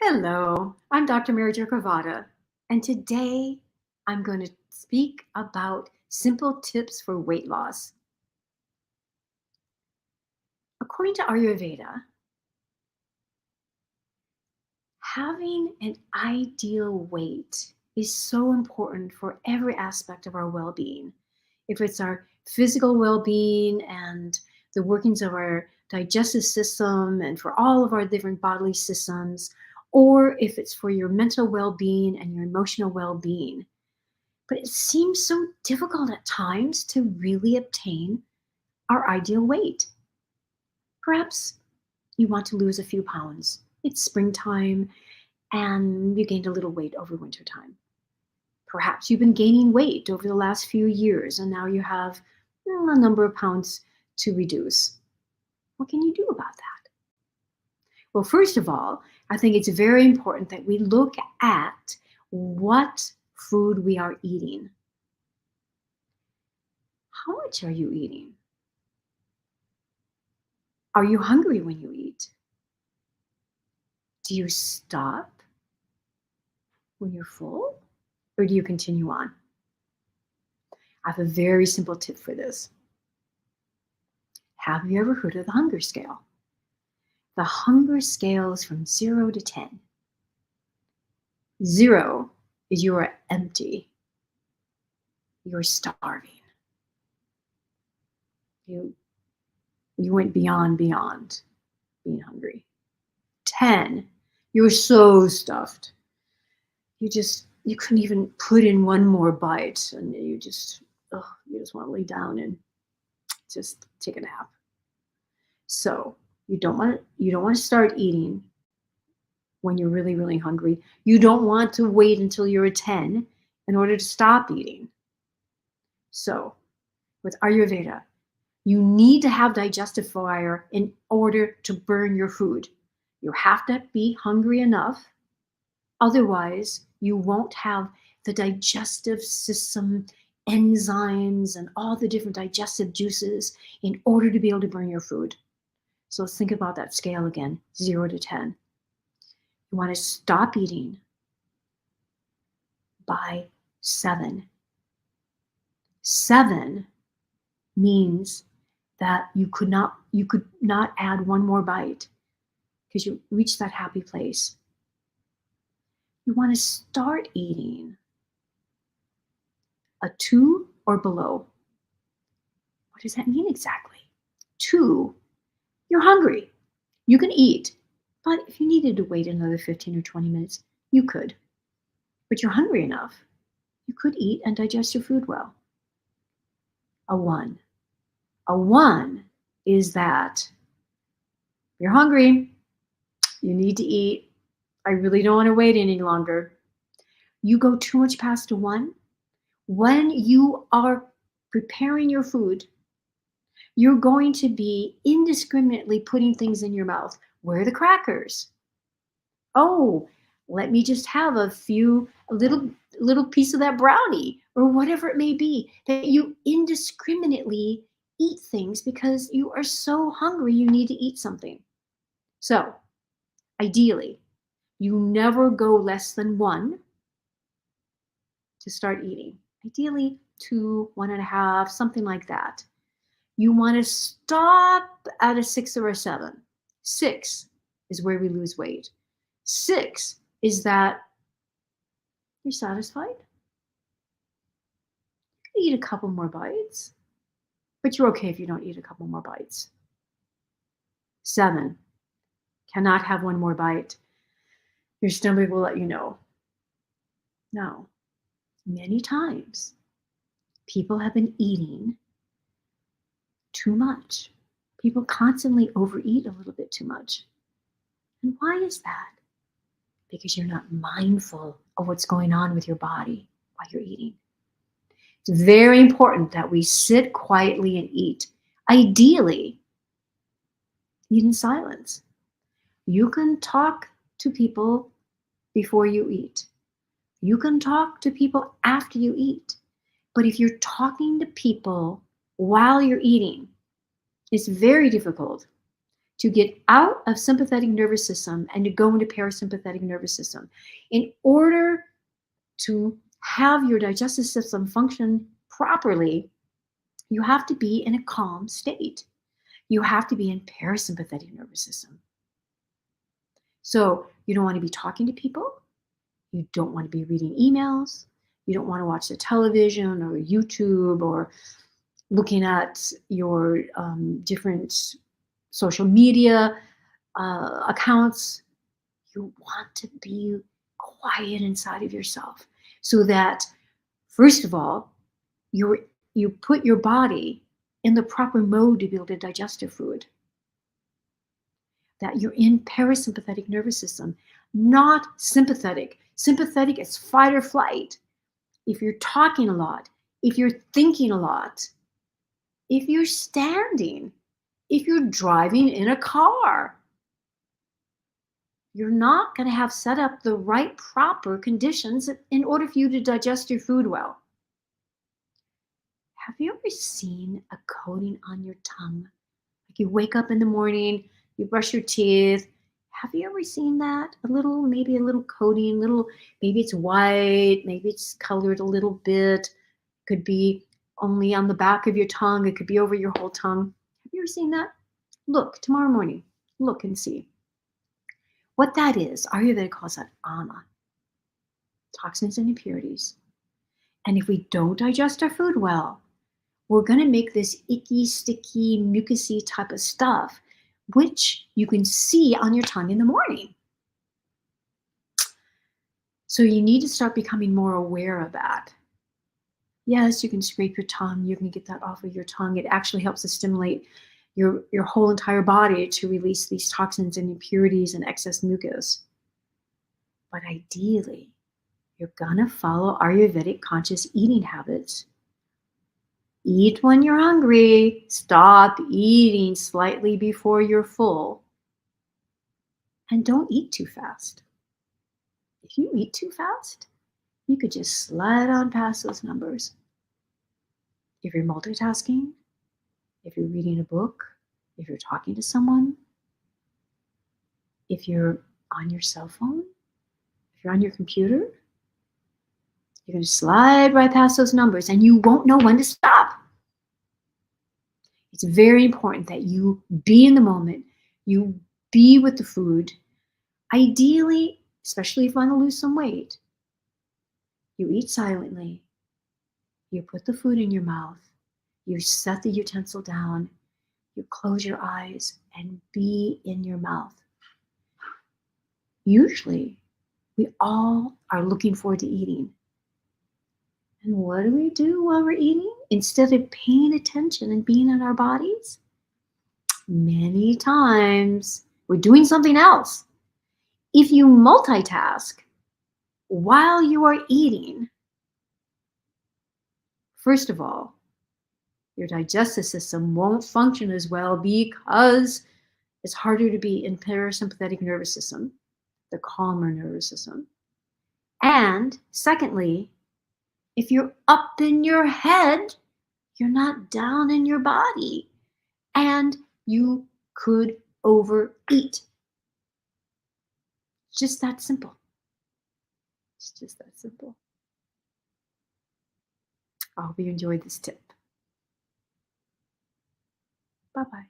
Hello, I'm Dr. Jo Cravatta, and today I'm going to speak about simple tips for weight loss. According to Ayurveda, having an ideal weight is so important for every aspect of our well being. If it's our physical well being and the workings of our digestive system and for all of our different bodily systems, or if it's for your mental well being and your emotional well being. But it seems so difficult at times to really obtain our ideal weight. Perhaps you want to lose a few pounds. It's springtime and you gained a little weight over wintertime. Perhaps you've been gaining weight over the last few years and now you have a number of pounds to reduce. What can you do about that? Well, first of all, I think it's very important that we look at what food we are eating. How much are you eating? Are you hungry when you eat? Do you stop when you're full or do you continue on? I have a very simple tip for this. Have you ever heard of the hunger scale? The hunger scale is from 0 to 10. 0 is you are empty. You're starving. You went beyond being hungry. 10, you're so stuffed. You couldn't even put in one more bite and you just want to lay down and just take a nap. So you don't want to start eating when you're really, really hungry. You don't want to wait until you're a 10 in order to stop eating. So with Ayurveda, you need to have digestive fire in order to burn your food. You have to be hungry enough. Otherwise, you won't have the digestive system, enzymes, and all the different digestive juices in order to be able to burn your food. So let's think about that scale again, 0 to 10. You want to stop eating by 7. 7 means that you could not add one more bite because you reached that happy place. You want to start eating a 2 or below. What does that mean exactly? 2, you're hungry. You can eat, but if you needed to wait another 15 or 20 minutes, you could. But you're hungry enough. You could eat and digest your food well. A 1. A 1 is that you're hungry, you need to eat, I really don't want to wait any longer. You go too much past a 1. When you are preparing your food, you're going to be indiscriminately putting things in your mouth. Where are the crackers? Oh, let me just have a little piece of that brownie or whatever it may be, that you indiscriminately eat things because you are so hungry you need to eat something. So ideally, you never go less than 1 to start eating. Ideally 2, 1.5, something like that. You want to stop at a 6 or a 7. 6 is where we lose weight. 6 is that you're satisfied. You can eat a couple more bites, but you're okay if you don't eat a couple more bites. 7, cannot have one more bite. Your stomach will let you know. Now, many times, people have been eating too much. People constantly overeat a little bit too much. And why is that? Because you're not mindful of what's going on with your body while you're eating. It's very important that we sit quietly and eat. Ideally, eat in silence. You can talk to people before you eat. You can talk to people after you eat. But if you're talking to people while you're eating, it's very difficult to get out of sympathetic nervous system and to go into parasympathetic nervous system. In order to have your digestive system function properly, you have to be in a calm state. You have to be in parasympathetic nervous system. So you don't want to be talking to people. You don't want to be reading emails. You don't want to watch the television or YouTube or looking at your different social media accounts. You want to be quiet inside of yourself so that, first of all, you put your body in the proper mode to be able to digest your food. That you're in parasympathetic nervous system, not sympathetic. Sympathetic is fight or flight. If you're talking a lot, if you're thinking a lot, if you're standing, if you're driving in a car, you're not going to have set up the right proper conditions in order for you to digest your food well. Have you ever seen a coating on your tongue? Like you wake up in the morning, you brush your teeth. Have you ever seen that? Maybe a little coating, maybe it's white, maybe it's colored a little bit. Could be only on the back of your tongue. It could be over your whole tongue. Have you ever seen that? Look, tomorrow morning, look and see. What that is, Ayurveda calls that ama, toxins and impurities. And if we don't digest our food well, we're going to make this icky, sticky, mucousy type of stuff, which you can see on your tongue in the morning. So you need to start becoming more aware of that. Yes, you can scrape your tongue. You can get that off of your tongue. It actually helps to stimulate your whole entire body to release these toxins and impurities and excess mucus. But ideally, you're going to follow Ayurvedic conscious eating habits. Eat when you're hungry. Stop eating slightly before you're full. And don't eat too fast. If you eat too fast, you could just slide on past those numbers. If you're multitasking, if you're reading a book, if you're talking to someone, if you're on your cell phone, if you're on your computer, you're going to slide right past those numbers and you won't know when to stop. It's very important that you be in the moment, you be with the food. Ideally, especially if you want to lose some weight, you eat silently, you put the food in your mouth, you set the utensil down, you close your eyes and be in your mouth. Usually, we all are looking forward to eating. And what do we do while we're eating? Instead of paying attention and being in our bodies, many times we're doing something else. If you multitask while you are eating, first of all, your digestive system won't function as well because it's harder to be in parasympathetic nervous system, the calmer nervous system. And secondly, if you're up in your head, you're not down in your body. And you could overeat. It's just that simple. It's just that simple. I hope you enjoyed this tip. Bye-bye.